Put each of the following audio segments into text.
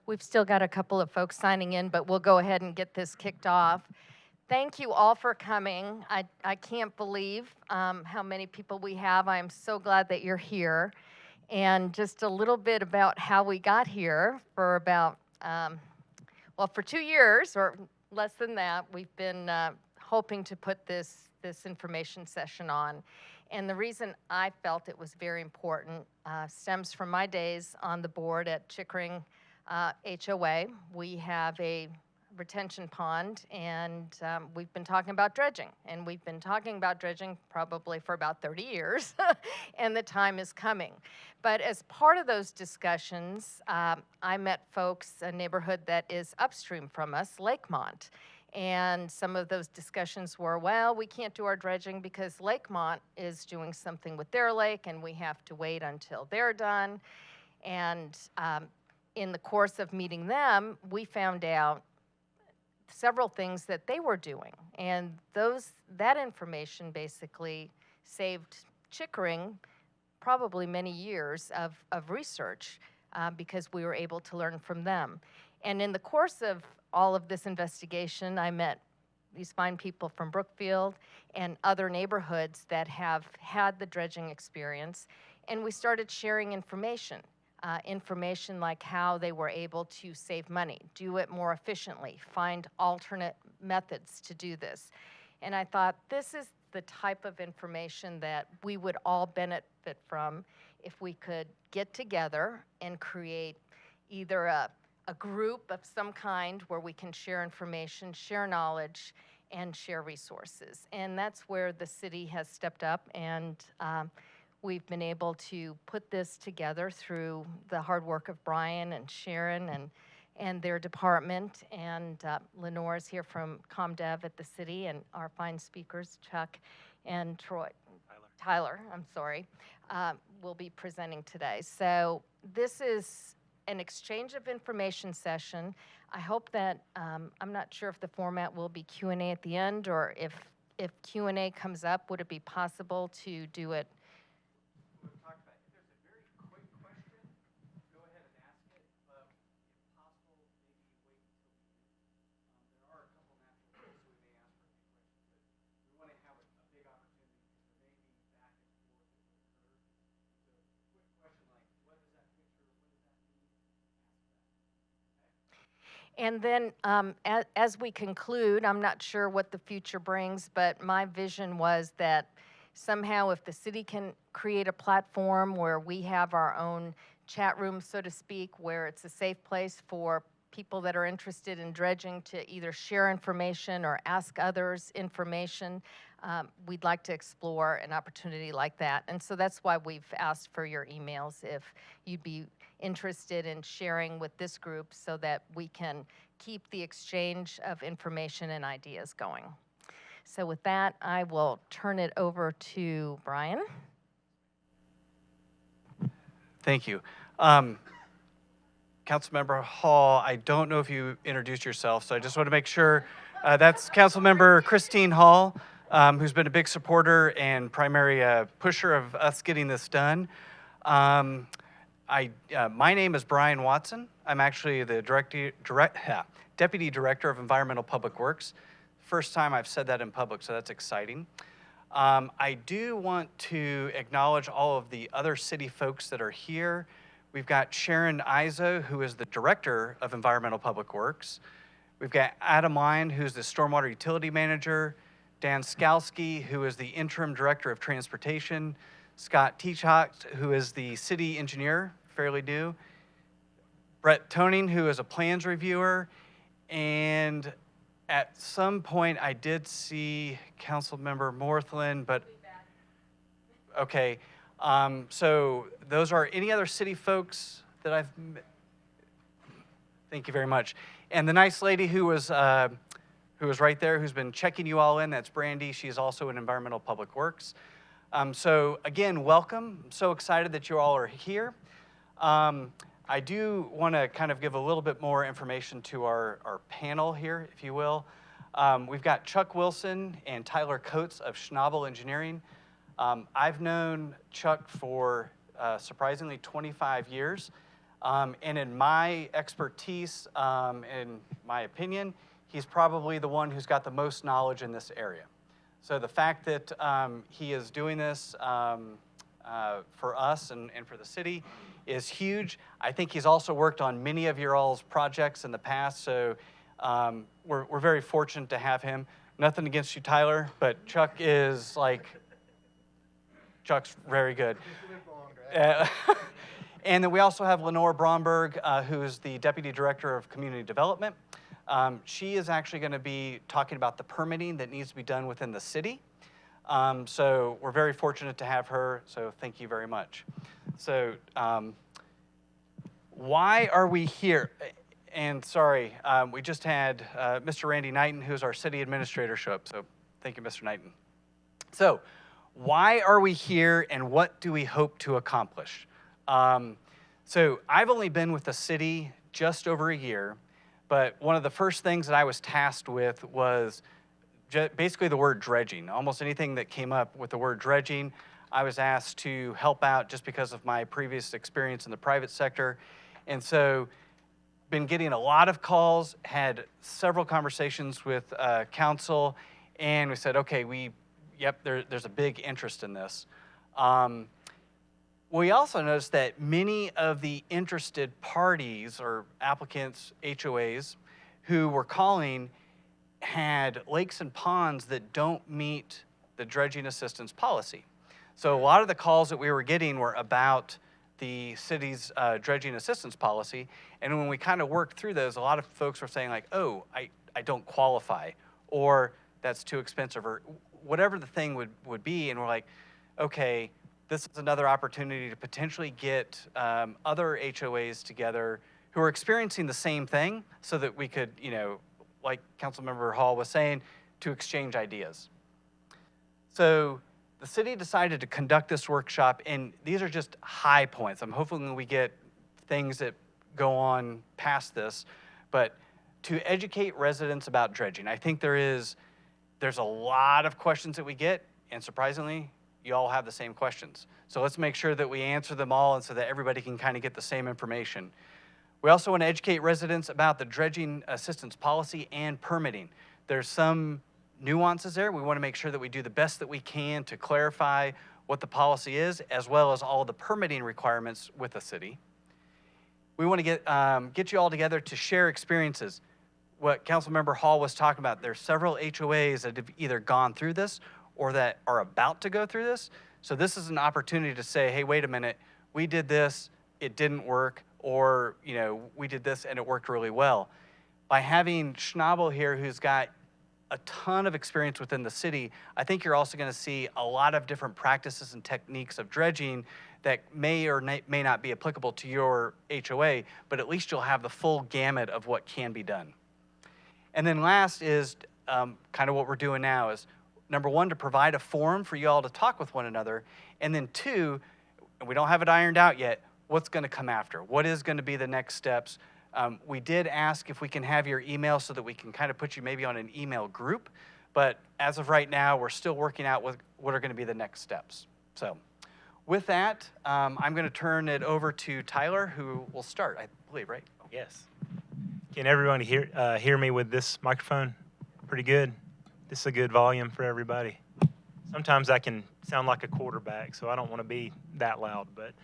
We've still got a couple of folks signing in, but we'll go ahead and get this kicked off. Thank you all for coming. I can't believe how many people we have. I am so glad that you're here. And just a little bit about how we got here. For about, for 2 years or less than that, we've been hoping to put this information session on. And the reason I felt it was very important stems from my days on the board at Chickering HOA. We have a retention pond, and we've been talking about dredging. And we've been talking about dredging probably for about 30 years, and the time is coming. But as part of those discussions, I met folks, a neighborhood that is upstream from us, Lakemont. And some of those discussions were, well, we can't do our dredging because Lakemont is doing something with their lake, and we have to wait until they're done. And in the course of meeting them, we found out several things that they were doing. And that information basically saved Chickering probably many years of research because we were able to learn from them. And in the course of all of this investigation, I met these fine people from Brookfield and other neighborhoods that have had the dredging experience, and we started sharing information. Information like how they were able to save money, do it more efficiently, find alternate methods to do this. And I thought this is the type of information that we would all benefit from if we could get together and create either a group of some kind where we can share information, share knowledge, and share resources. And that's where the city has stepped up, and we've been able to put this together through the hard work of Brian and Sharon and their department. And Lenore's here from ComDev at the city, and our fine speakers, Chuck and Troy. Tyler, I'm sorry, will be presenting today. So this is an exchange of information session. I hope that, I'm not sure if the format will be Q&A at the end, or if Q&A comes up, would it be possible to do it? If there's a very quick question, go ahead and ask it. If possible, maybe wait until the end. There are a couple natural ways we may ask for a few questions, but we want to have a big opportunity because there may be back and forth that would occur. So quick question like, what is that picture? What does that mean? Ask that. Okay. And then as we conclude, I'm not sure what the future brings, but my vision was that somehow if the city can create a platform where we have our own chat room, so to speak, where it's a safe place for people that are interested in dredging to either share information or ask others information, we'd like to explore an opportunity like that. And so that's why we've asked for your emails if you'd be interested in sharing with this group so that we can keep the exchange of information and ideas going. So with that, I will turn it over to Brian. Thank you. Councilmember Hall, I don't know if you introduced yourself, so I just want to make sure. That's Councilmember Christine Hall, who's been a big supporter and primary pusher of us getting this done. My name is Brian Watson. I'm actually the Deputy Director of Environmental Public Works. First time I've said that in public, so that's exciting. I do want to acknowledge all of the other city folks that are here. We've got Sharon Izo, who is the Director of Environmental Public Works. We've got Adam Lyon, who's the Stormwater Utility Manager. Dan Skalski, who is the Interim Director of Transportation. Scott Teachhock, who is the City Engineer, fairly new. Brett Toning, who is a Plans Reviewer. And at some point, I did see Councilmember Morthland, but okay. So those are any other city folks that I've met? Thank you very much. And the nice lady who was right there, who's been checking you all in, that's Brandy. She's also in Environmental Public Works. So again, welcome. I'm so excited that you all are here. I do want to kind of give a little bit more information to our panel here, if you will. We've got Chuck Wilson and Tyler Coates of Schnabel Engineering. I've known Chuck for surprisingly 25 years. And in my expertise, in my opinion, he's probably the one who's got the most knowledge in this area. So the fact that he is doing this for us and for the city is huge. I think he's also worked on many of your all's projects in the past, so we're very fortunate to have him. Nothing against you, Tyler, but Chuck's very good. And then we also have Lenore Bromberg, who's the Deputy Director of Community Development. She is actually going to be talking about the permitting that needs to be done within the city. So we're very fortunate to have her, so thank you very much. So why are we here? And sorry, we just had Mr. Randy Knighton, who's our city administrator, show up, so thank you, Mr. Knighton. So why are we here and what do we hope to accomplish? So I've only been with the city just over a year, but one of the first things that I was tasked with was basically the word dredging. Almost anything that came up with the word dredging, I was asked to help out just because of my previous experience in the private sector. And so been getting a lot of calls, had several conversations with council, and we said, okay, there's a big interest in this. We also noticed that many of the interested parties or applicants, HOAs, who were calling had lakes and ponds that don't meet the dredging assistance policy. So a lot of the calls that we were getting were about the city's dredging assistance policy. And when we kind of worked through those, a lot of folks were saying like, oh, I don't qualify, or that's too expensive, or whatever the thing would be. And we're like, okay, this is another opportunity to potentially get other HOAs together who are experiencing the same thing so that we could, like Councilmember Hall was saying, to exchange ideas. So the city decided to conduct this workshop, and these are just high points. I'm hoping we get things that go on past this, but to educate residents about dredging. I think there's a lot of questions that we get, and surprisingly, you all have the same questions. So let's make sure that we answer them all and so that everybody can kind of get the same information. We also want to educate residents about the dredging assistance policy and permitting. There's some nuances there. We want to make sure that we do the best that we can to clarify what the policy is, as well as all the permitting requirements with the city. We want to get you all together to share experiences. What Councilmember Hall was talking about, there's several HOAs that have either gone through this or that are about to go through this. So this is an opportunity to say, hey, wait a minute, we did this, it didn't work, or we did this and it worked really well. By having Schnabel here, who's got a ton of experience within the city, I think you're also going to see a lot of different practices and techniques of dredging that may or may not be applicable to your HOA, but at least you'll have the full gamut of what can be done. And then last is kind of what we're doing now is, number one, to provide a forum for you all to talk with one another. And then two, and we don't have it ironed out yet, what's going to come after? What is going to be the next steps? We did ask if we can have your email so that we can kind of put you maybe on an email group. But as of right now, we're still working out what are going to be the next steps. So with that, I'm going to turn it over to Tyler, who will start, I believe, right? Yes. Can everyone hear me with this microphone? Pretty good? This is a good volume for everybody. Sometimes I can sound like a quarterback, so I don't want to be that loud. But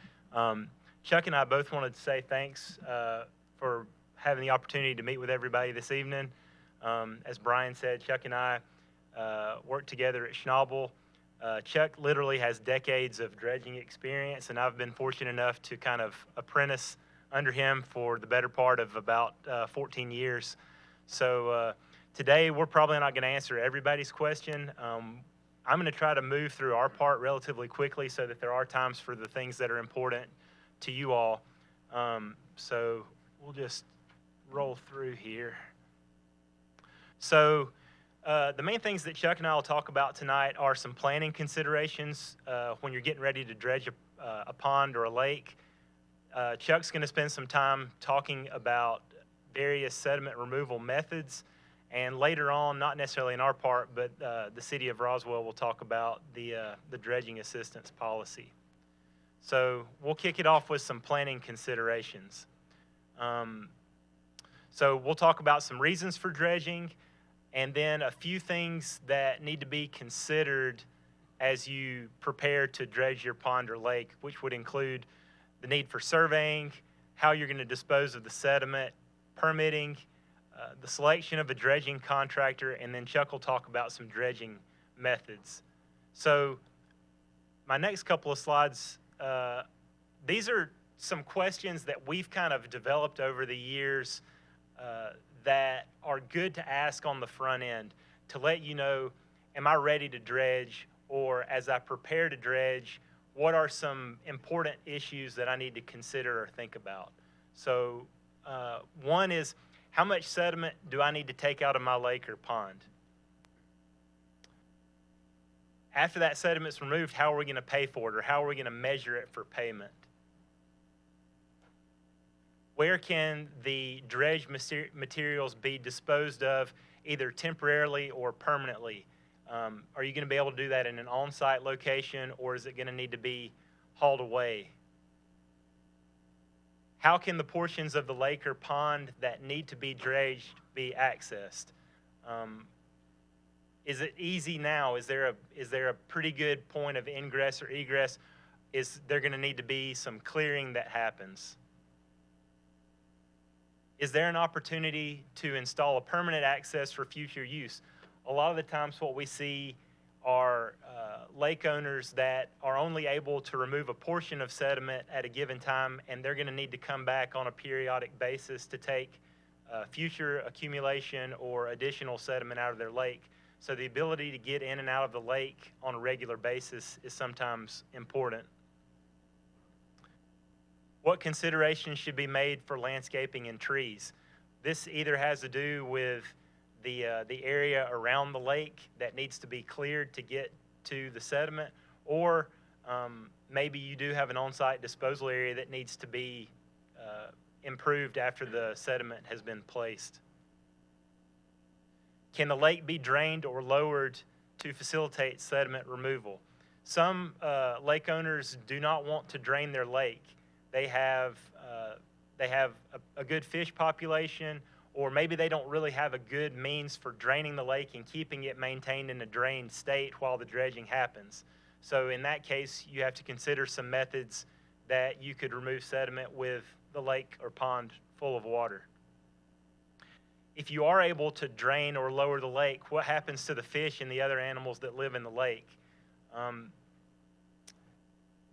Chuck and I both wanted to say thanks for having the opportunity to meet with everybody this evening. As Brian said, Chuck and I worked together at Schnabel. Chuck literally has decades of dredging experience, and I've been fortunate enough to kind of apprentice under him for the better part of about 14 years. So today, we're probably not going to answer everybody's question. I'm going to try to move through our part relatively quickly so that there are times for the things that are important to you all. So we'll just roll through here. So the main things that Chuck and I will talk about tonight are some planning considerations when you're getting ready to dredge a pond or a lake. Chuck's going to spend some time talking about various sediment removal methods. And later on, not necessarily in our part, but the City of Roswell will talk about the dredging assistance policy. So we'll kick it off with some planning considerations. So we'll talk about some reasons for dredging, and then a few things that need to be considered as you prepare to dredge your pond or lake, which would include the need for surveying, how you're going to dispose of the sediment, permitting, the selection of a dredging contractor, and then Chuck will talk about some dredging methods. So my next couple of slides, these are some questions that we've kind of developed over the years that are good to ask on the front end to let you know, am I ready to dredge? Or as I prepare to dredge, what are some important issues that I need to consider or think about? So one is, how much sediment do I need to take out of my lake or pond? After that sediment's removed, how are we going to pay for it, or how are we going to measure it for payment? Where can the dredged materials be disposed of, either temporarily or permanently? Are you going to be able to do that in an on-site location, or is it going to need to be hauled away? How can the portions of the lake or pond that need to be dredged be accessed? Is it easy now? Is there a pretty good point of ingress or egress? Is there going to need to be some clearing that happens? Is there an opportunity to install a permanent access for future use? A lot of the times what we see are lake owners that are only able to remove a portion of sediment at a given time, and they're going to need to come back on a periodic basis to take future accumulation or additional sediment out of their lake. So the ability to get in and out of the lake on a regular basis is sometimes important. What considerations should be made for landscaping and trees? This either has to do with the area around the lake that needs to be cleared to get to the sediment, or maybe you do have an on-site disposal area that needs to be improved after the sediment has been placed. Can the lake be drained or lowered to facilitate sediment removal? Some lake owners do not want to drain their lake. They have a good fish population, or maybe they don't really have a good means for draining the lake and keeping it maintained in a drained state while the dredging happens. So in that case, you have to consider some methods that you could remove sediment with the lake or pond full of water. If you are able to drain or lower the lake, what happens to the fish and the other animals that live in the lake?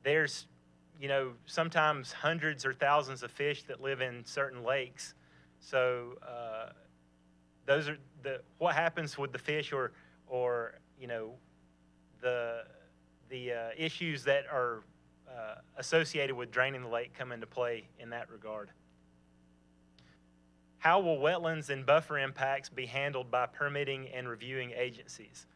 There's sometimes hundreds or thousands of fish that live in certain lakes. So those are what happens with the fish, or the issues that are associated with draining the lake come into play in that regard. How will wetlands and buffer impacts be handled by permitting and reviewing agencies?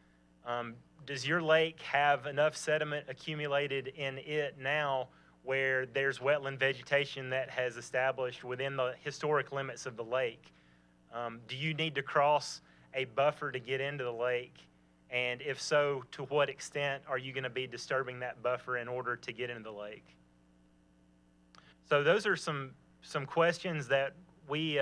Does your lake have enough sediment accumulated in it now where there's wetland vegetation that has established within the historic limits of the lake? Do you need to cross a buffer to get into the lake? And if so, to what extent are you going to be disturbing that buffer in order to get into the lake? So those are some questions that we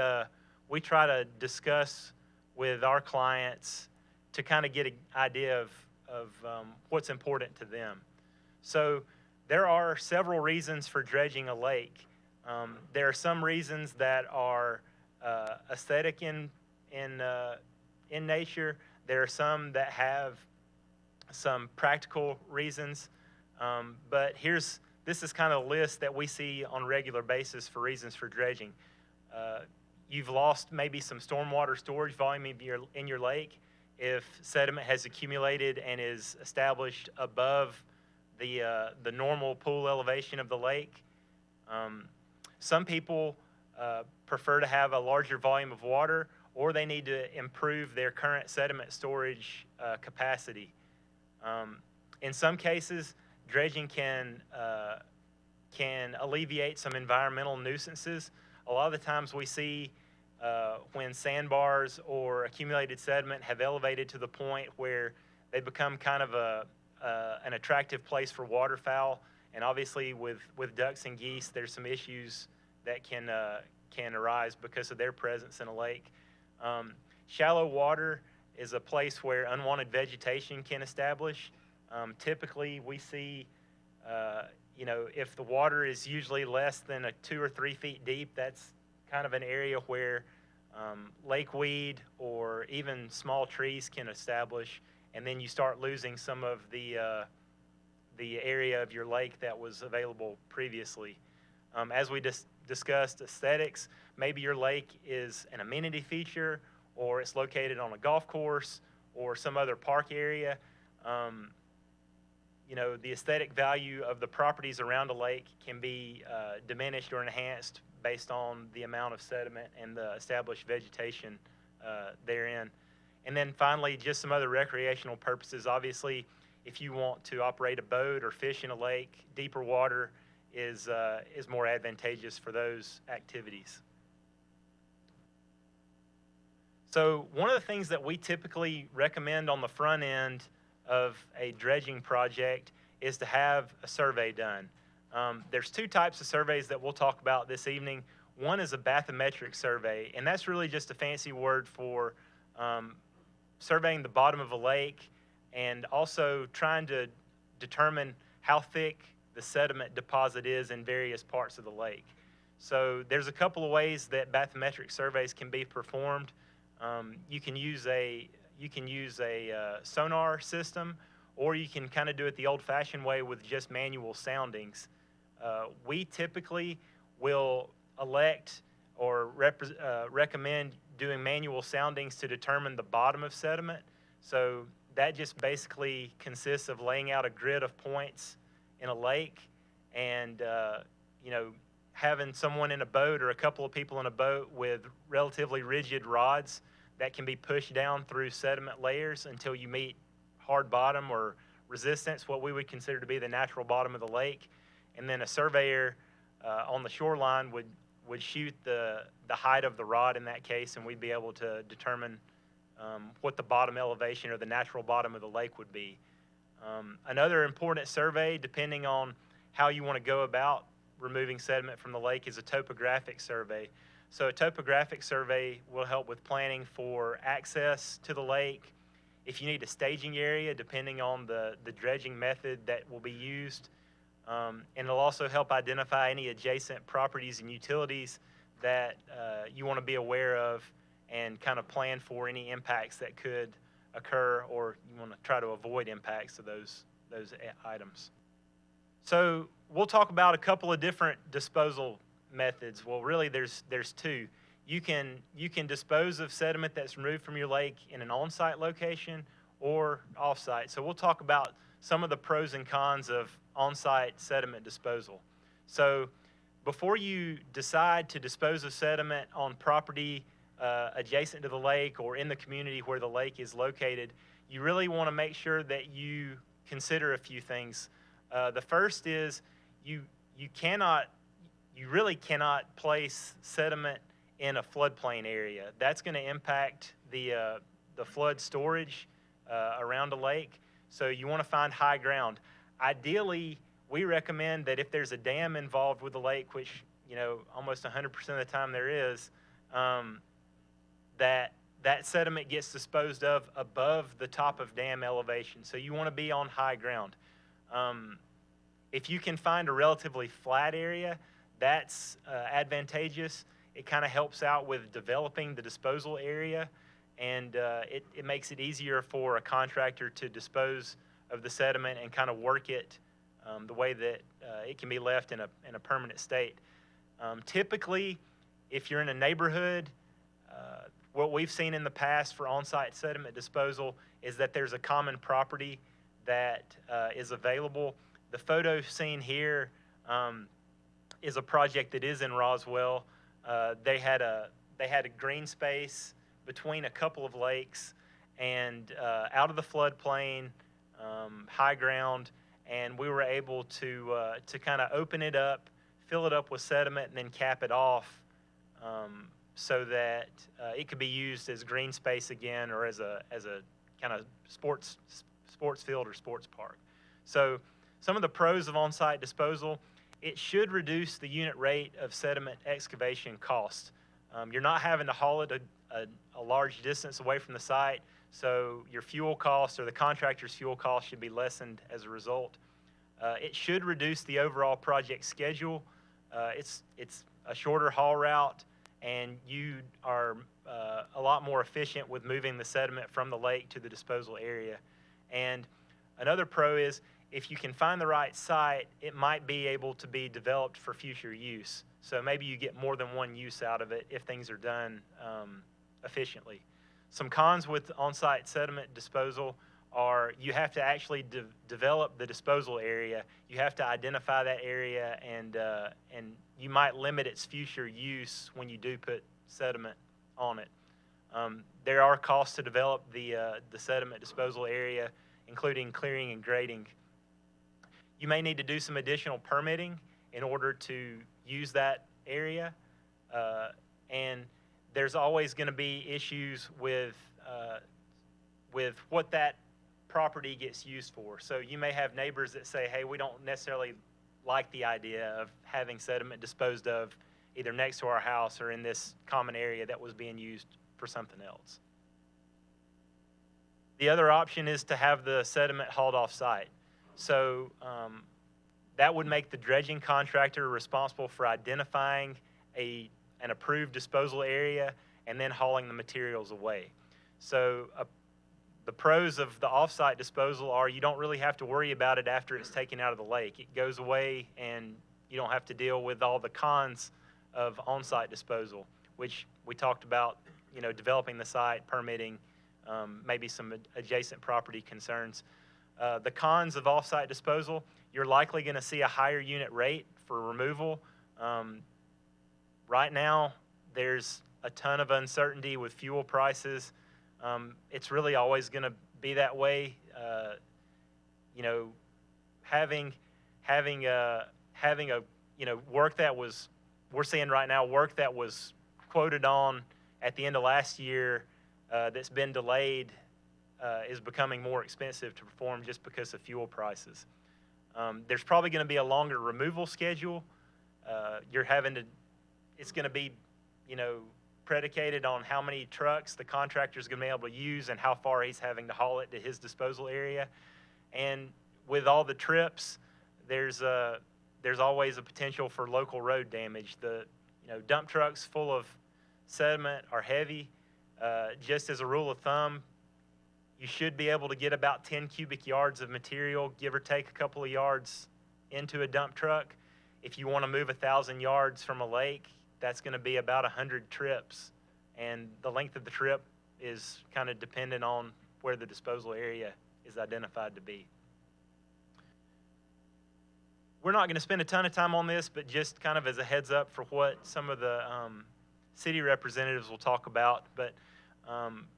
try to discuss with our clients to kind of get an idea of what's important to them. So there are several reasons for dredging a lake. There are some reasons that are aesthetic in nature. There are some that have some practical reasons. But this is kind of a list that we see on a regular basis for reasons for dredging. You've lost maybe some stormwater storage volume in your lake if sediment has accumulated and is established above the normal pool elevation of the lake. Some people prefer to have a larger volume of water, or they need to improve their current sediment storage capacity. In some cases, dredging can alleviate some environmental nuisances. A lot of the times we see when sandbars or accumulated sediment have elevated to the point where they become kind of an attractive place for waterfowl, And obviously with ducks and geese, there's some issues that can arise because of their presence in a lake. Shallow water is a place where unwanted vegetation can establish. Typically, we see, if the water is usually less than 2 or 3 feet deep, that's kind of an area where lakeweed or even small trees can establish, and then you start losing some of the area of your lake that was available previously. As we discussed aesthetics, maybe your lake is an amenity feature, or it's located on a golf course or some other park area. The aesthetic value of the properties around a lake can be diminished or enhanced based on the amount of sediment and the established vegetation therein. And then finally, just some other recreational purposes. Obviously, if you want to operate a boat or fish in a lake, deeper water is more advantageous for those activities. So one of the things that we typically recommend on the front end of a dredging project is to have a survey done. There's 2 types of surveys that we'll talk about this evening. One is a bathymetric survey, and that's really just a fancy word for surveying the bottom of a lake and also trying to determine how thick the sediment deposit is in various parts of the lake. So there's a couple of ways that bathymetric surveys can be performed. You can use a sonar system, or you can kind of do it the old-fashioned way with just manual soundings. We typically will elect or recommend doing manual soundings to determine the bottom of sediment. So that just basically consists of laying out a grid of points in a lake and having someone in a boat or a couple of people in a boat with relatively rigid rods that can be pushed down through sediment layers until you meet hard bottom or resistance, what we would consider to be the natural bottom of the lake. And then a surveyor on the shoreline would shoot the height of the rod in that case, and we'd be able to determine what the bottom elevation or the natural bottom of the lake would be. Another important survey, depending on how you want to go about removing sediment from the lake, is a topographic survey. So a topographic survey will help with planning for access to the lake. If you need a staging area, depending on the dredging method that will be used. And it'll also help identify any adjacent properties and utilities that you want to be aware of and kind of plan for any impacts that could occur, or you want to try to avoid impacts of those items. So we'll talk about a couple of different disposal methods. Well, really there's 2. You can dispose of sediment that's removed from your lake in an on-site location or off-site. So we'll talk about some of the pros and cons of on-site sediment disposal. So before you decide to dispose of sediment on property adjacent to the lake or in the community where the lake is located, you really want to make sure that you consider a few things. The first is you really cannot place sediment in a floodplain area. That's going to impact the flood storage around a lake. So you want to find high ground. Ideally, we recommend that if there's a dam involved with the lake, which almost 100% of the time there is, that sediment gets disposed of above the top of dam elevation. So you want to be on high ground. If you can find a relatively flat area, that's advantageous. It kind of helps out with developing the disposal area, and it makes it easier for a contractor to dispose of the sediment and kind of work it the way that it can be left in a permanent state. Typically, if you're in a neighborhood, what we've seen in the past for on-site sediment disposal is that there's a common property that is available. The photo seen here is a project that is in Roswell. They had a green space between a couple of lakes and out of the floodplain, high ground, and we were able to kind of open it up, fill it up with sediment, and then cap it off so that it could be used as green space again, or as a kind of sports field or sports park. So some of the pros of on-site disposal, it should reduce the unit rate of sediment excavation cost. You're not having to haul it a large distance away from the site, so your fuel costs or the contractor's fuel costs should be lessened as a result. It should reduce the overall project schedule. It's a shorter haul route, and you are a lot more efficient with moving the sediment from the lake to the disposal area. And another pro is if you can find the right site, it might be able to be developed for future use. So maybe you get more than one use out of it if things are done efficiently. Some cons with on-site sediment disposal are you have to actually develop the disposal area. You have to identify that area, and you might limit its future use when you do put sediment on it. There are costs to develop the sediment disposal area, including clearing and grading. You may need to do some additional permitting in order to use that area, and there's always going to be issues with what that property gets used for. So you may have neighbors that say, hey, we don't necessarily like the idea of having sediment disposed of either next to our house or in this common area that was being used for something else. The other option is to have the sediment hauled off site. So that would make the dredging contractor responsible for identifying an approved disposal area and then hauling the materials away. So the pros of the off-site disposal are you don't really have to worry about it after it's taken out of the lake. It goes away and you don't have to deal with all the cons of on-site disposal, which we talked about, developing the site, permitting, maybe some adjacent property concerns. The cons of off-site disposal, you're likely going to see a higher unit rate for removal. Right now, there's a ton of uncertainty with fuel prices. It's really always going to be that way. Having a work that was, we're seeing right now work that was quoted on at the end of last year that's been delayed is becoming more expensive to perform just because of fuel prices. There's probably going to be a longer removal schedule. It's going to be, predicated on how many trucks the contractor's going to be able to use and how far he's having to haul it to his disposal area. And with all the trips, there's always a potential for local road damage. The dump trucks full of sediment are heavy. Just as a rule of thumb, you should be able to get about 10 cubic yards of material, give or take a couple of yards, into a dump truck. If you want to move 1,000 yards from a lake, that's going to be about 100 trips. And the length of the trip is kind of dependent on where the disposal area is identified to be. We're not going to spend a ton of time on this, but just kind of as a heads up for what some of the city representatives will talk about. But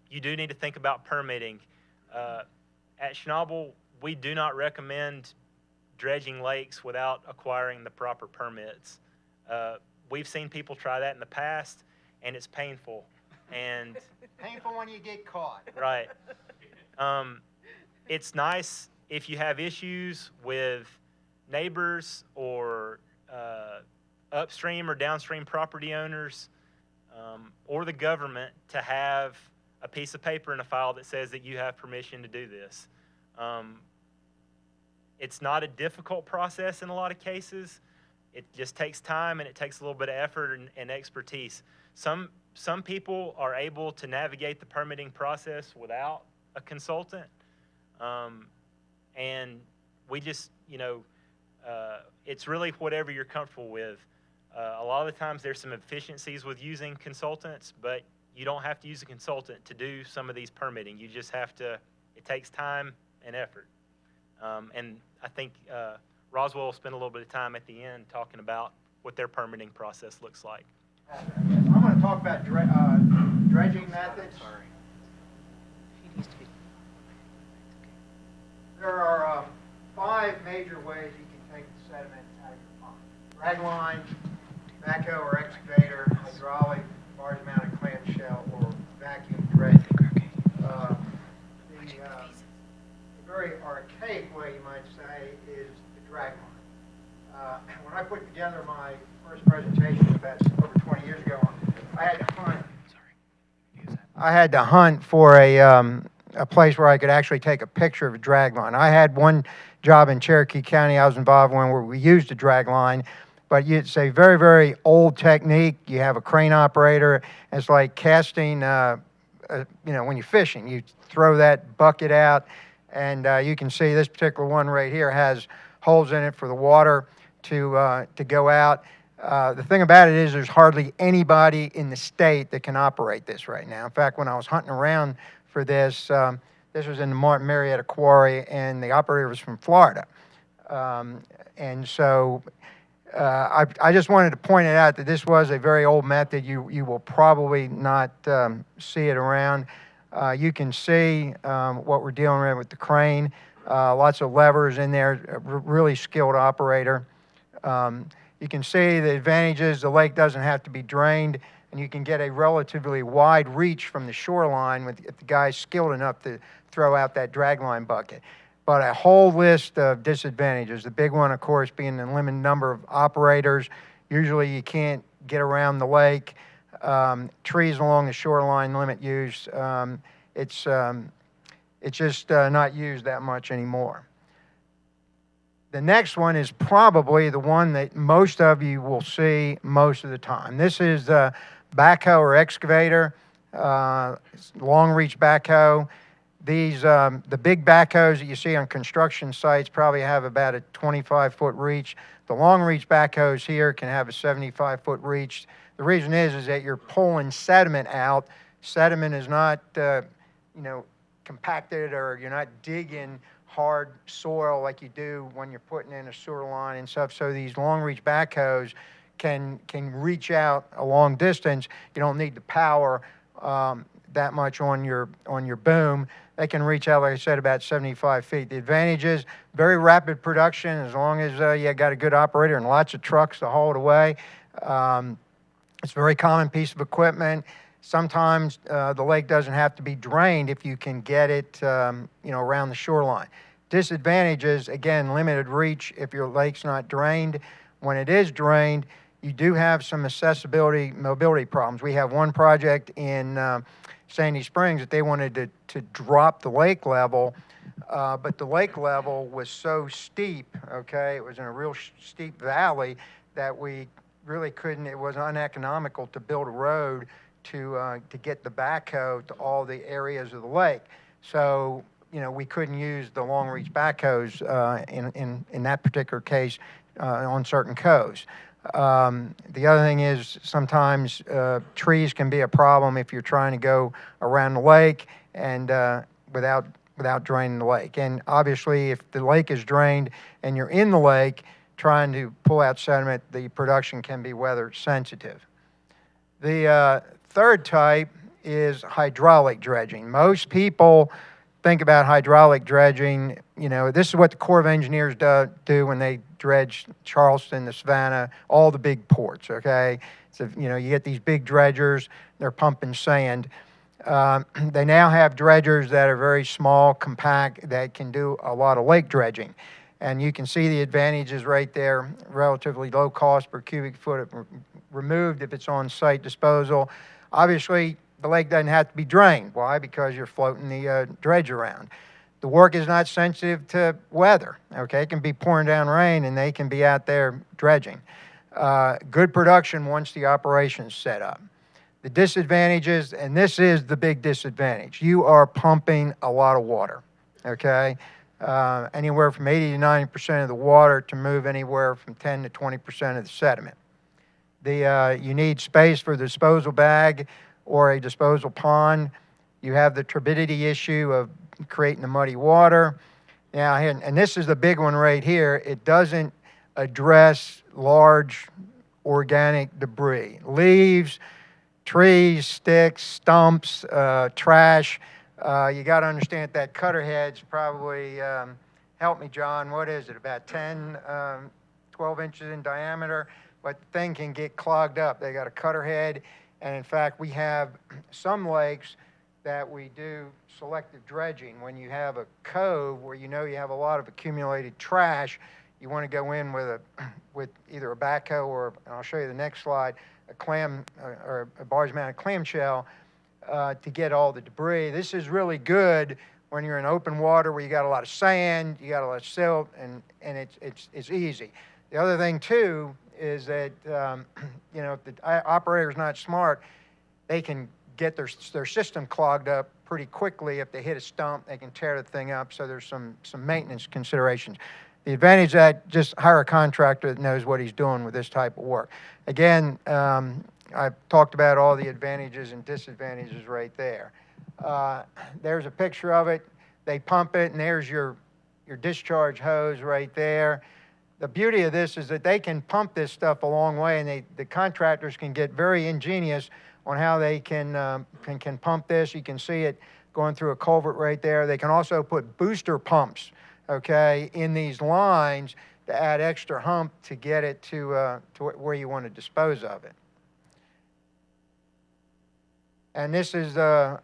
you do need to think about permitting. At Schnabel, we do not recommend dredging lakes without acquiring the proper permits. We've seen people try that in the past, and it's painful. And painful when you get caught. Right. It's nice if you have issues with neighbors or upstream or downstream property owners or the government to have a piece of paper in a file that says that you have permission to do this. It's not a difficult process in a lot of cases. It just takes time and it takes a little bit of effort and expertise. Some people are able to navigate the permitting process without a consultant. And we just, it's really whatever you're comfortable with. A lot of the times there's some efficiencies with using consultants, but you don't have to use a consultant to do some of these permitting. You just have to, it takes time and effort. And I think Roswell will spend a little bit of time at the end talking about what their permitting process looks like. I'm going to talk about dredging methods. There are 5 major ways you can take the sediment out of your pond. Drag line, backhoe or excavator, hydraulic, barge-mounted clamshell, or vacuum dredging. The very archaic way, you might say, is the drag line. When I put together my first presentation about over 20 years ago, I had to hunt for a place where I could actually take a picture of a drag line. I had one job in Cherokee County I was involved in where we used a drag line, but it's a very, very old technique. You have a crane operator. It's like casting, when you're fishing, you throw that bucket out, and you can see this particular one right here has holes in it for the water to go out. The thing about it is there's hardly anybody in the state that can operate this right now. In fact, when I was hunting around for this, this was in the Martin Marietta Quarry, and the operator was from Florida. And so I just wanted to point it out that this was a very old method. You will probably not see it around. You can see what we're dealing with the crane. Lots of levers in there, a really skilled operator. You can see the advantages. The lake doesn't have to be drained, and you can get a relatively wide reach from the shoreline if the guy's skilled enough to throw out that dragline bucket. But a whole list of disadvantages. The big one, of course, being the limited number of operators. Usually you can't get around the lake. Trees along the shoreline limit use. It's just not used that much anymore. The next one is probably the one that most of you will see most of the time. This is the backhoe or excavator, long reach backhoe. These, the big backhoes that you see on construction sites probably have about a 25-foot reach. The long reach backhoes here can have a 75-foot reach. The reason is that you're pulling sediment out. Sediment is not, compacted, or you're not digging hard soil like you do when you're putting in a sewer line and stuff. So these long reach backhoes can reach out a long distance. You don't need the power that much on your boom. They can reach out, like I said, about 75 feet. The advantage is very rapid production as long as you got a good operator and lots of trucks to haul it away. It's a very common piece of equipment. Sometimes the lake doesn't have to be drained if you can get it, around the shoreline. Disadvantages, again, limited reach if your lake's not drained. When it is drained, you do have some accessibility, mobility problems. We have one project in Sandy Springs that they wanted to drop the lake level, but the lake level was so steep, okay, it was in a real steep valley that we really couldn't, it was uneconomical to build a road to get the backhoe to all the areas of the lake. So, we couldn't use the long reach backhoes in that particular case on certain coves. The other thing is sometimes trees can be a problem if you're trying to go around the lake and without draining the lake. And obviously, if the lake is drained and you're in the lake trying to pull out sediment, the production can be weather sensitive. The third type is hydraulic dredging. Most people think about hydraulic dredging, this is what the Corps of Engineers do when they dredge Charleston, the Savannah, all the big ports, okay? So, you get these big dredgers, they're pumping sand. They now have dredgers that are very small, compact, that can do a lot of lake dredging. And you can see the advantages right there, relatively low cost per cubic foot removed if it's on-site disposal. Obviously, the lake doesn't have to be drained. Why? Because you're floating the dredge around. The work is not sensitive to weather, okay? It can be pouring down rain and they can be out there dredging. Good production once the operation's set up. The disadvantages, and this is the big disadvantage, you are pumping a lot of water, okay? Anywhere from 80 to 90% of the water to move anywhere from 10 to 20% of the sediment. You need space for the disposal bag or a disposal pond. You have the turbidity issue of creating the muddy water. Now, and this is the big one right here, it doesn't address large organic debris. Leaves, trees, sticks, stumps, trash. You got to understand that cutter head's probably, help me, John, what is it, about 10, 12 inches in diameter? But the thing can get clogged up. They got a cutter head. And in fact, we have some lakes that we do selective dredging. When you have a cove where you have a lot of accumulated trash, you want to go in with either a backhoe or, and I'll show you the next slide, a clam or a barge-mounted clamshell to get all the debris. This is really good when you're in open water where you got a lot of sand, you got a lot of silt, and it's easy. The other thing too is that you know, if the operator's not smart, they can get their system clogged up pretty quickly. If they hit a stump, they can tear the thing up. So there's some maintenance considerations. The advantage that just hire a contractor that knows what he's doing with this type of work. Again, I've talked about all the advantages and disadvantages right there. There's a picture of it. They pump it, and there's your discharge hose right there. The beauty of this is that they can pump this stuff a long way, and the contractors can get very ingenious on how they can pump this. You can see it going through a culvert right there. They can also put booster pumps, okay, in these lines to add extra hump to get it to where you want to dispose of it. And this is,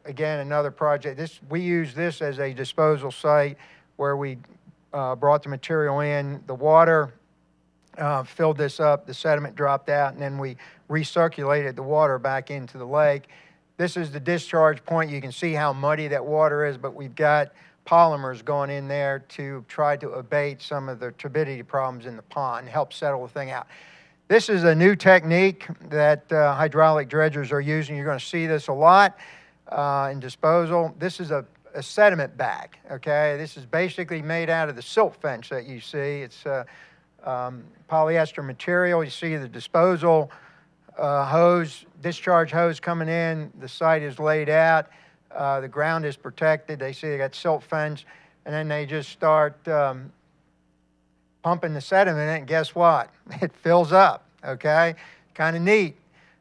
again, another project. We use this as a disposal site where we brought the material in. The water filled this up, the sediment dropped out, and then we recirculated the water back into the lake. This is the discharge point. You can see how muddy that water is, but we've got polymers going in there to try to abate some of the turbidity problems in the pond, help settle the thing out. This is a new technique that hydraulic dredgers are using. You're going to see this a lot in disposal. This is a sediment bag, okay? This is basically made out of the silt fence that you see. It's polyester material. You see the disposal hose, discharge hose coming in. The site is laid out. The ground is protected. They see they got silt fence, and then they just start pumping the sediment in, and guess what? It fills up, okay? Kind of neat.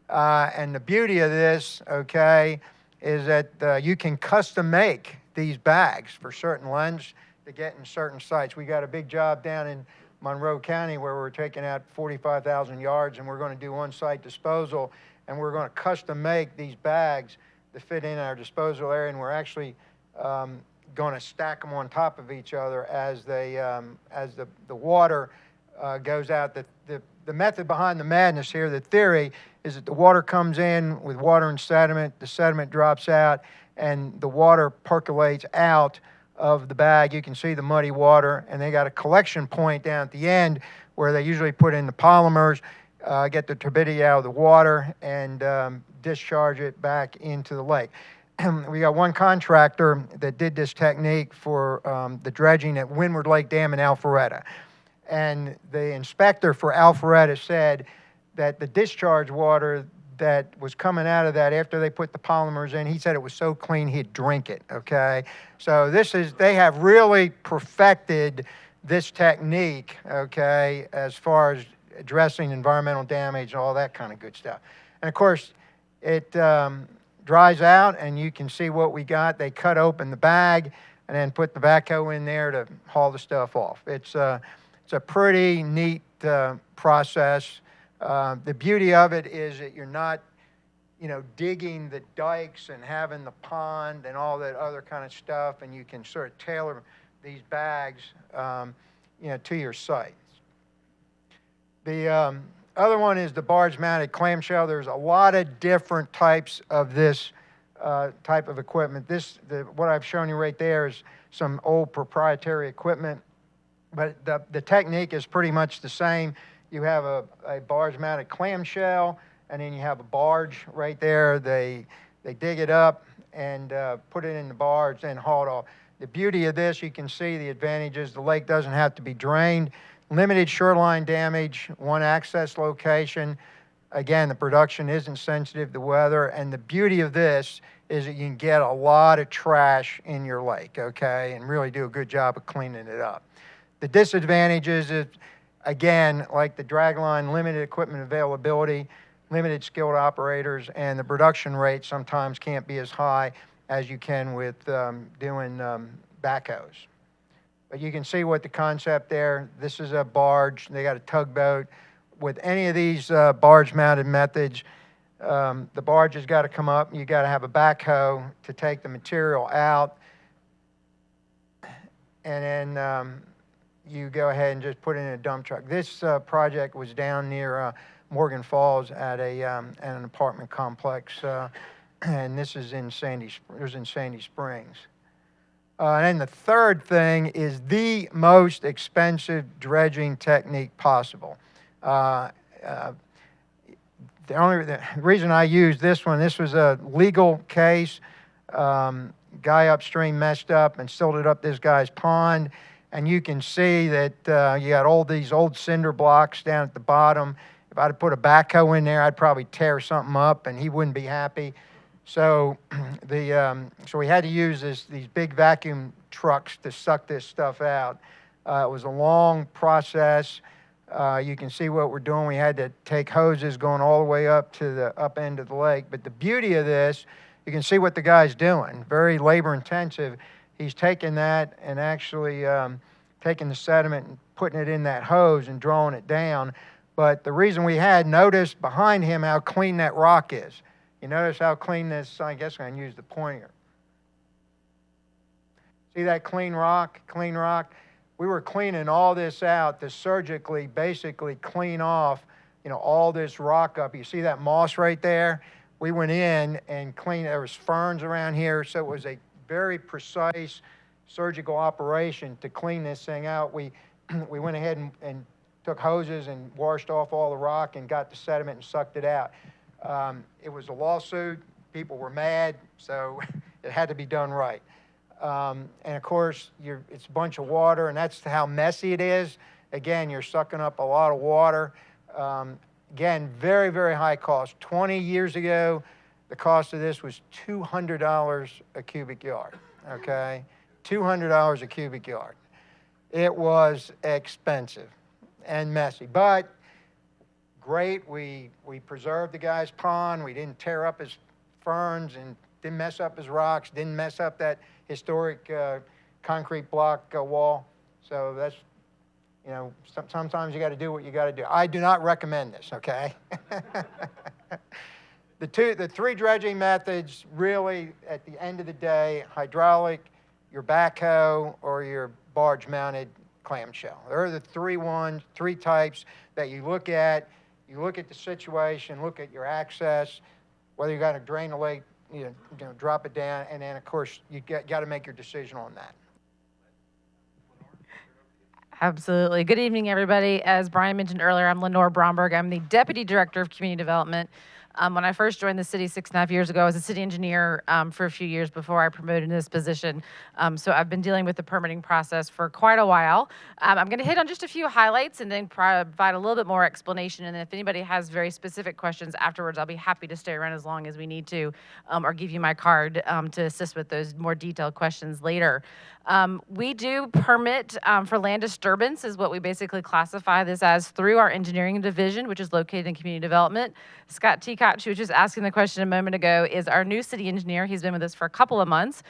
And the beauty of this, okay, is that you can custom make these bags for certain lengths to get in certain sites. We got a big job down in Monroe County where we're taking out 45,000 yards, and we're going to do on-site disposal, and we're going to custom make these bags to fit in our disposal area, and we're actually going to stack them on top of each other as they as the water goes out. The method behind the madness here, the theory, is that the water comes in with water and sediment, the sediment drops out, and the water percolates out of the bag. You can see the muddy water, and they got a collection point down at the end where they usually put in the polymers, get the turbidity out of the water, and discharge it back into the lake. We got one contractor that did this technique for the dredging at Windward Lake Dam in Alpharetta. And the inspector for Alpharetta said that the discharge water that was coming out of that after they put the polymers in, he said it was so clean he'd drink it, okay? So they have really perfected this technique, okay, as far as addressing environmental damage and all that kind of good stuff. And of course, it dries out, and you can see what we got. They cut open the bag and then put the backhoe in there to haul the stuff off. It's a pretty neat process. The beauty of it is that you're not, digging the dikes and having the pond and all that other kind of stuff, and you can sort of tailor these bags, to your sites. The other one is the barge-mounted clamshell. There's a lot of different types of this type of equipment. What I've shown you right there is some old proprietary equipment, but the technique is pretty much the same. You have a barge-mounted clamshell, and then you have a barge right there. They dig it up and put it in the barge and haul it off. The beauty of this, you can see the advantages. The lake doesn't have to be drained. Limited shoreline damage, one access location. Again, the production isn't sensitive to weather, and the beauty of this is that you can get a lot of trash in your lake, okay, and really do a good job of cleaning it up. The disadvantages is, again, like the dragline, limited equipment availability, limited skilled operators, and the production rate sometimes can't be as high as you can with doing backhoes. But you can see what the concept there. This is a barge. They got a tugboat. With any of these barge-mounted methods, the barge has got to come up. You got to have a backhoe to take the material out, and then you go ahead and just put it in a dump truck. This project was down near Morgan Falls at an apartment complex, and this is in Sandy Springs. And then the third thing is the most expensive dredging technique possible. The reason I used this one, this was a legal case. Guy upstream messed up and silted up this guy's pond. And you can see that you got all these old cinder blocks down at the bottom. If I'd put a backhoe in there, I'd probably tear something up and he wouldn't be happy. So so we had to use these big vacuum trucks to suck this stuff out. It was a long process. You can see what we're doing. We had to take hoses going all the way up to the up end of the lake. But the beauty of this, you can see what the guy's doing. Very labor intensive. He's taking that and actually taking the sediment and putting it in that hose and drawing it down. But the reason we had, notice behind him how clean that rock is. You notice how clean this, I guess I can use the pointer. See that clean rock, clean rock? We were cleaning all this out to surgically basically clean off, all this rock up. You see that moss right there? We went in and cleaned, there was ferns around here, so it was a very precise surgical operation to clean this thing out. We went ahead and took hoses and washed off all the rock and got the sediment and sucked it out. It was a lawsuit. People were mad, so it had to be done right. And of course, it's a bunch of water, and that's how messy it is. Again, you're sucking up a lot of water. Again, very, very high cost. 20 years ago, the cost of this was $200 a cubic yard, okay? $200 a cubic yard. It was expensive and messy, but great. We preserved the guy's pond. We didn't tear up his ferns and didn't mess up his rocks, didn't mess up that historic concrete block wall. So that's, sometimes you got to do what you got to do. I do not recommend this, okay? The three dredging methods, really, at the end of the day, hydraulic, your backhoe, or your barge-mounted clamshell. There are the three types that you look at. You look at the situation, look at your access, whether you got to drain the lake, drop it down, and then, of course, you got to make your decision on that. Absolutely. Good evening, everybody. As Brian mentioned earlier, I'm Lenore Bromberg. I'm the Deputy Director of Community Development. When I first joined the city 6.5 years ago, I was a city engineer for a few years before I promoted in this position. So I've been dealing with the permitting process for quite a while. I'm going to hit on just a few highlights and then provide a little bit more explanation. And if anybody has very specific questions afterwards, I'll be happy to stay around as long as we need to, or give you my card to assist with those more detailed questions later. We do permit for land disturbance, is what we basically classify this as, through our engineering division, which is located in community development. Scott Teacott, who was just asking the question a moment ago, is our new city engineer. He's been with us for a couple of months,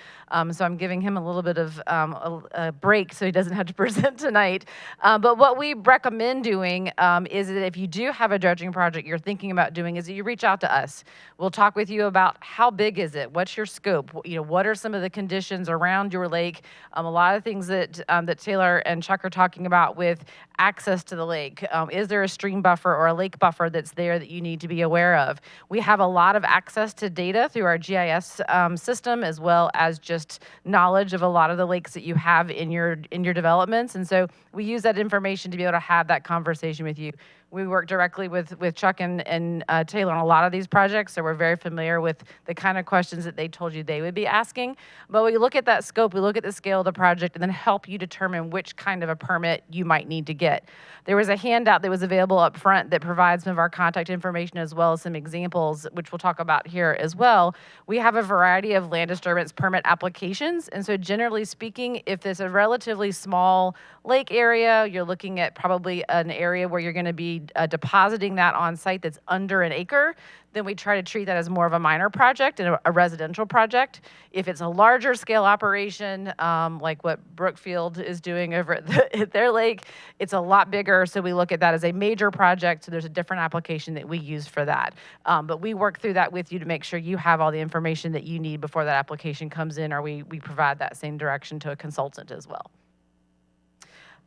so I'm giving him a little bit of a break so he doesn't have to present tonight. But what we recommend doing is that if you do have a dredging project you're thinking about doing, is that you reach out to us. We'll talk with you about how big is it, what's your scope, what are some of the conditions around your lake. A lot of things that that Taylor and Chuck are talking about with access to the lake. Is there a stream buffer or a lake buffer that's there that you need to be aware of? We have a lot of access to data through our GIS system, as well as just knowledge of a lot of the lakes that you have in your developments. And so we use that information to be able to have that conversation with you. We work directly with Chuck and Taylor on a lot of these projects, so we're very familiar with the kind of questions that they told you they would be asking. But we look at that scope, we look at the scale of the project, and then help you determine which kind of a permit you might need to get. There was a handout that was available up front that provides some of our contact information as well as some examples, which we'll talk about here as well. We have a variety of land disturbance permit applications, and so generally speaking, if it's a relatively small lake area, you're looking at probably an area where you're going to be depositing that on site that's under an acre, then we try to treat that as more of a minor project and a residential project. If it's a larger scale operation, like what Brookfield is doing over at their lake, it's a lot bigger, so we look at that as a major project, so there's a different application that we use for that. But we work through that with you to make sure you have all the information that you need before that application comes in, or we provide that same direction to a consultant as well.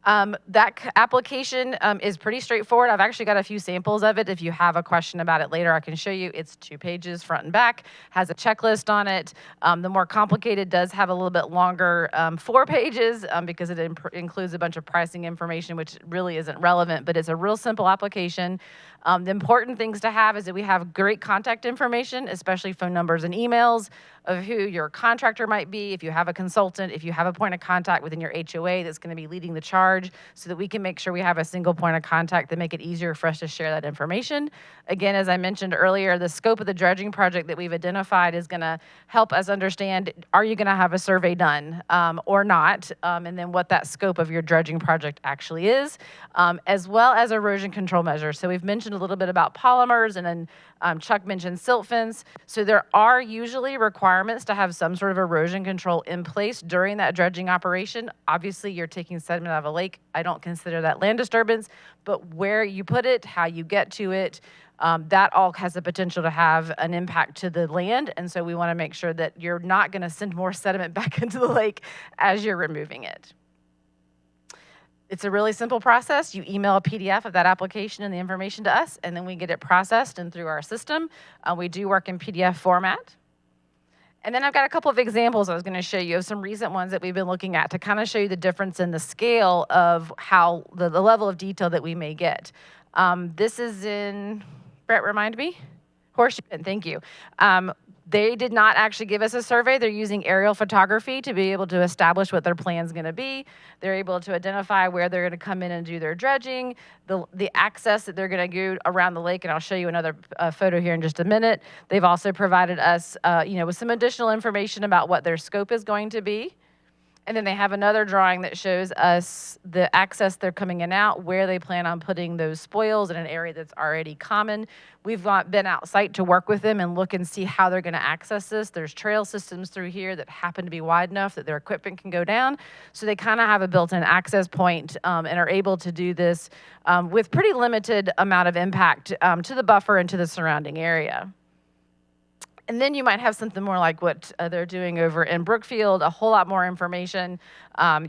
Application is pretty straightforward. I've actually got a few samples of it. If you have a question about it later, I can show you. It's 2 pages, front and back, has a checklist on it. The more complicated does have a little bit longer, 4 pages, because it includes a bunch of pricing information, which really isn't relevant, but it's a real simple application. The important things to have is that we have great contact information, especially phone numbers and emails of who your contractor might be, if you have a consultant, if you have a point of contact within your HOA that's going to be leading the charge, so that we can make sure we have a single point of contact that make it easier for us to share that information. Again, as I mentioned earlier, the scope of the dredging project that we've identified is going to help us understand, are you going to have a survey done or not, and then what that scope of your dredging project actually is, as well as erosion control measures. So we've mentioned a little bit about polymers, and then Chuck mentioned silt fence. So there are usually requirements to have some sort of erosion control in place during that dredging operation. Obviously, you're taking sediment out of a lake. I don't consider that land disturbance, but where you put it, how you get to it, that all has the potential to have an impact to the land. And so we want to make sure that you're not going to send more sediment back into the lake as you're removing it. It's a really simple process. You email a PDF of that application and the information to us, and then we get it processed and through our system. We do work in PDF format. And then I've got a couple of examples I was going to show you of some recent ones that we've been looking at to kind of show you the difference in the scale of how the level of detail that we may get. This is in, Brett, remind me? Horseshoe Bend, thank you. They did not actually give us a survey. They're using aerial photography to be able to establish what their plan's going to be. They're able to identify where they're going to come in and do their dredging, the access that they're going to go around the lake, and I'll show you another photo here in just a minute. They've also provided us, with some additional information about what their scope is going to be. And then they have another drawing that shows us the access they're coming in and out, where they plan on putting those spoils in an area that's already common. We've been out site to work with them and look and see how they're going to access this. There's trail systems through here that happen to be wide enough that their equipment can go down. So they kind of have a built-in access point, and are able to do this with pretty limited amount of impact to the buffer and to the surrounding area. And then you might have something more like what they're doing over in Brookfield, a whole lot more information.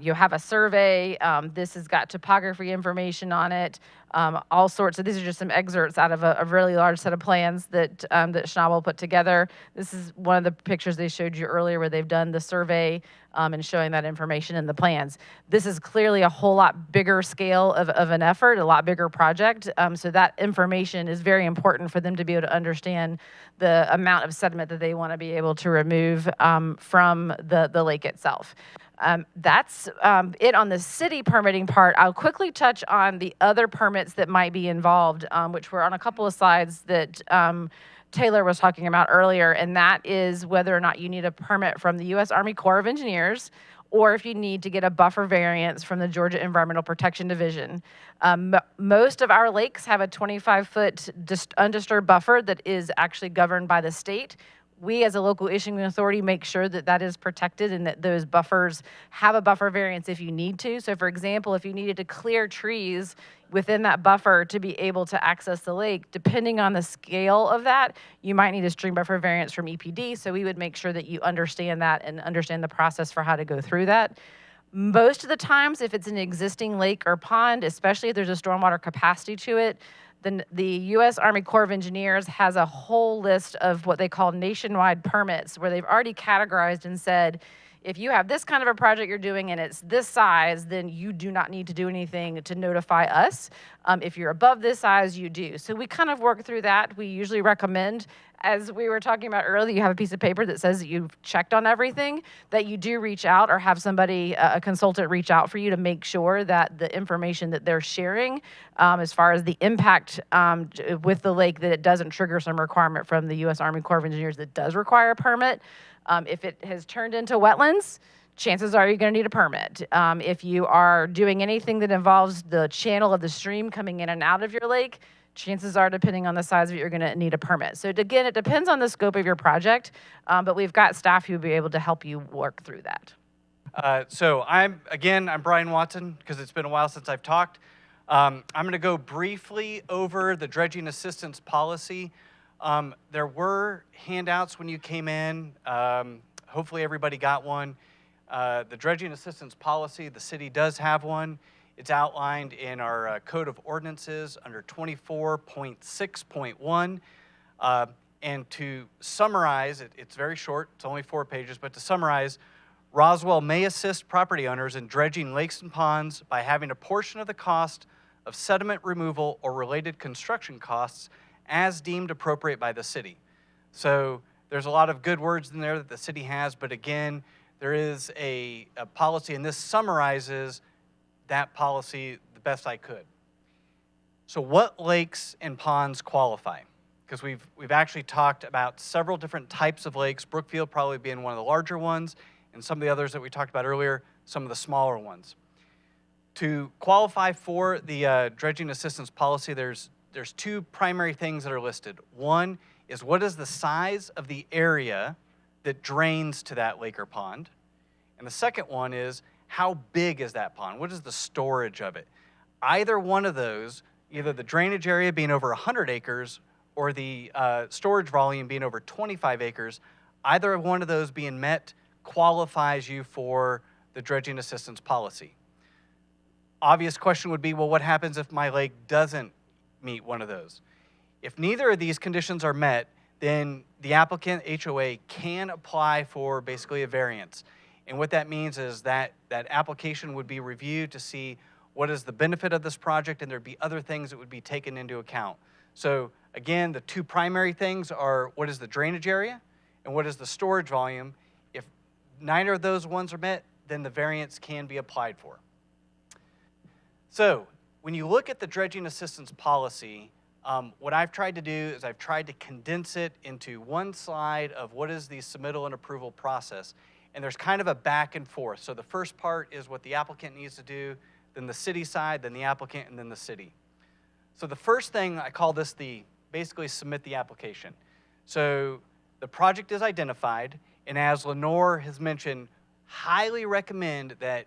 You have a survey. This has got topography information on it, all sorts. So these are just some excerpts out of a really large set of plans that Schnabel put together. This is one of the pictures they showed you earlier where they've done the survey and showing that information in the plans. This is clearly a whole lot bigger scale of an effort, a lot bigger project. So that information is very important for them to be able to understand the amount of sediment that they want to be able to remove from the lake itself. That's it on the city permitting part. I'll quickly touch on the other permits that might be involved, which were on a couple of slides that Taylor was talking about earlier, and that is whether or not you need a permit from the U.S. Army Corps of Engineers, or if you need to get a buffer variance from the Georgia Environmental Protection Division. Most of our lakes have a 25-foot undisturbed buffer that is actually governed by the state. We, as a local issuing authority, make sure that that is protected and that those buffers have a buffer variance if you need to. So, for example, if you needed to clear trees within that buffer to be able to access the lake, depending on the scale of that, you might need a stream buffer variance from EPD. So we would make sure that you understand that and understand the process for how to go through that. Most of the times, if it's an existing lake or pond, especially if there's a stormwater capacity to it, then the U.S. Army Corps of Engineers has a whole list of what they call nationwide permits, where they've already categorized and said, if you have this kind of a project you're doing and it's this size, then you do not need to do anything to notify us. If you're above this size, you do. So we kind of work through that. We usually recommend, as we were talking about earlier, you have a piece of paper that says that you've checked on everything, that you do reach out or have somebody, a consultant, reach out for you to make sure that the information that they're sharing, as far as the impact with the lake, that it doesn't trigger some requirement from the U.S. Army Corps of Engineers that does require a permit. If it has turned into wetlands, chances are you're going to need a permit. If you are doing anything that involves the channel of the stream coming in and out of your lake, chances are, depending on the size of it, you're going to need a permit. So again, it depends on the scope of your project, but we've got staff who will be able to help you work through that. So I'm Brian Watson, because it's been a while since I've talked. I'm going to go briefly over the dredging assistance policy. There were handouts when you came in. Hopefully everybody got one. The dredging assistance policy, the city does have one. It's outlined in our Code of Ordinances under 24.6.1. And to summarize, it's very short, it's only 4 pages, but to summarize, Roswell may assist property owners in dredging lakes and ponds by having a portion of the cost of sediment removal or related construction costs as deemed appropriate by the city. So there's a lot of good words in there that the city has, but again, there is a policy, and this summarizes that policy the best I could. So what lakes and ponds qualify? Because we've actually talked about several different types of lakes, Brookfield probably being one of the larger ones, and some of the others that we talked about earlier, some of the smaller ones. To qualify for the dredging assistance policy, there's 2 primary things that are listed. One is what is the size of the area that drains to that lake or pond? And the second one is how big is that pond? What is the storage of it? Either one of those, either the drainage area being over 100 acres or the storage volume being over 25 acres, either one of those being met qualifies you for the dredging assistance policy. Obvious question would be, well, what happens if my lake doesn't meet one of those? If neither of these conditions are met, then the applicant, HOA, can apply for basically a variance. And what that means is that that application would be reviewed to see what is the benefit of this project, and there'd be other things that would be taken into account. So again, the 2 primary things are what is the drainage area and what is the storage volume. If neither of those ones are met, then the variance can be applied for. So when you look at the dredging assistance policy, what I've tried to do is I've tried to condense it into one slide of what is the submittal and approval process. And there's kind of a back and forth. So the first part is what the applicant needs to do, then the city side, then the applicant, and then the city. So the first thing, I call this basically submit the application. So the project is identified, and as Lenore has mentioned, highly recommend that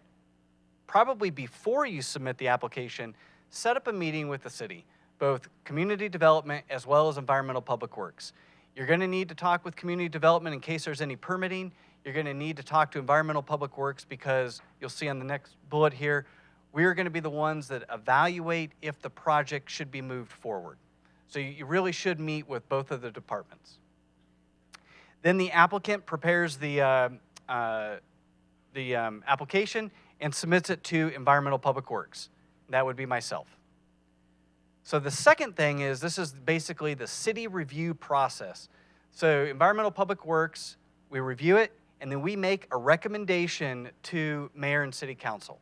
probably before you submit the application, set up a meeting with the city, both community development as well as environmental public works. You're going to need to talk with community development in case there's any permitting. You're going to need to talk to environmental public works because you'll see on the next bullet here, we're going to be the ones that evaluate if the project should be moved forward. So you really should meet with both of the departments. Then the applicant prepares the application and submits it to environmental public works. That would be myself. So the second thing is this is basically the city review process. So environmental public works, we review it, and then we make a recommendation to mayor and city council.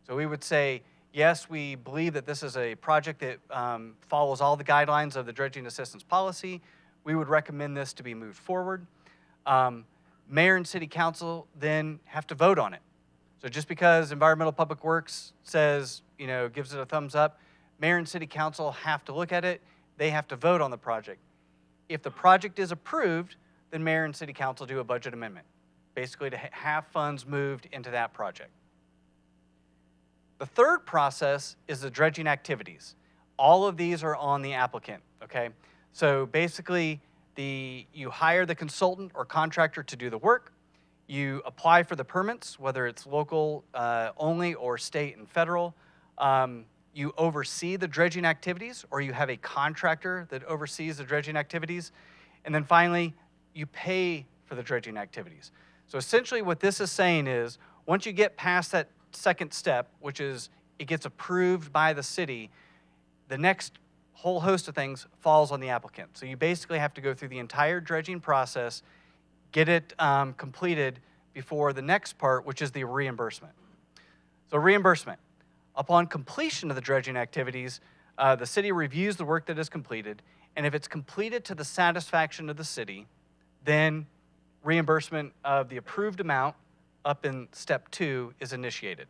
So we would say, yes, we believe that this is a project that follows all the guidelines of the dredging assistance policy. We would recommend this to be moved forward. Mayor and city council then have to vote on it. So just because environmental public works says, gives it a thumbs up, mayor and city council have to look at it. They have to vote on the project. If the project is approved, then mayor and city council do a budget amendment, basically to have funds moved into that project. The third process is the dredging activities. All of these are on the applicant, okay? So basically, you hire the consultant or contractor to do the work. You apply for the permits, whether it's local only or state and federal. You oversee the dredging activities, or you have a contractor that oversees the dredging activities. And then finally, you pay for the dredging activities. So essentially what this is saying is, once you get past that second step, which is it gets approved by the city, the next whole host of things falls on the applicant. So you basically have to go through the entire dredging process, get it completed before the next part, which is the reimbursement. So reimbursement. Upon completion of the dredging activities, the city reviews the work that is completed, and if it's completed to the satisfaction of the city, then reimbursement of the approved amount up in step 2 is initiated.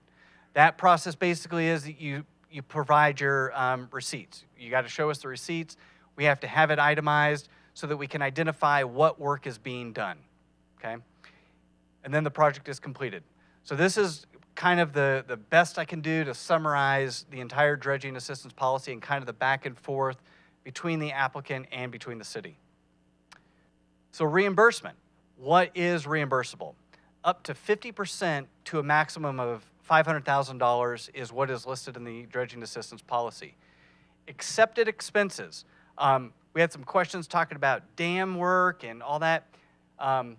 That process basically is that you provide your receipts. You got to show us the receipts. We have to have it itemized so that we can identify what work is being done, okay? And then the project is completed. So this is kind of the best I can do to summarize the entire dredging assistance policy and kind of the back and forth between the applicant and between the city. So reimbursement. What is reimbursable? Up to 50% to a maximum of $500,000 is what is listed in the dredging assistance policy. Accepted expenses. We had some questions talking about dam work and all that. An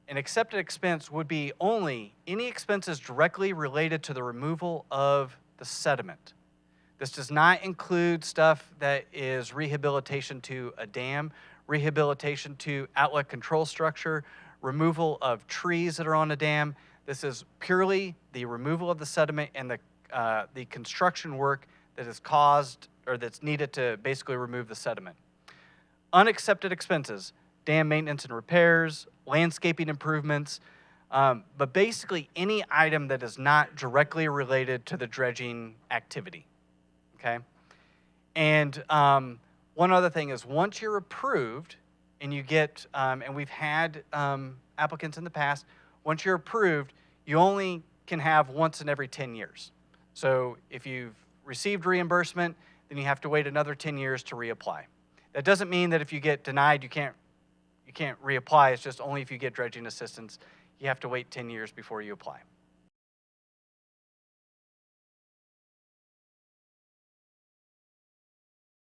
accepted expense would be only any expenses directly related to the removal of the sediment. This does not include stuff that is rehabilitation to a dam, rehabilitation to outlet control structure, removal of trees that are on a dam. This is purely the removal of the sediment and the construction work that is caused or that's needed to basically remove the sediment. Unaccepted expenses, dam maintenance and repairs, landscaping improvements, but basically any item that is not directly related to the dredging activity, okay? And one other thing is once you're approved and you get, and we've had applicants in the past, once you're approved, you only can have once in every 10 years. So if you've received reimbursement, then you have to wait another 10 years to reapply. That doesn't mean that if you get denied, you can't reapply. It's just only if you get dredging assistance, you have to wait 10 years before you apply.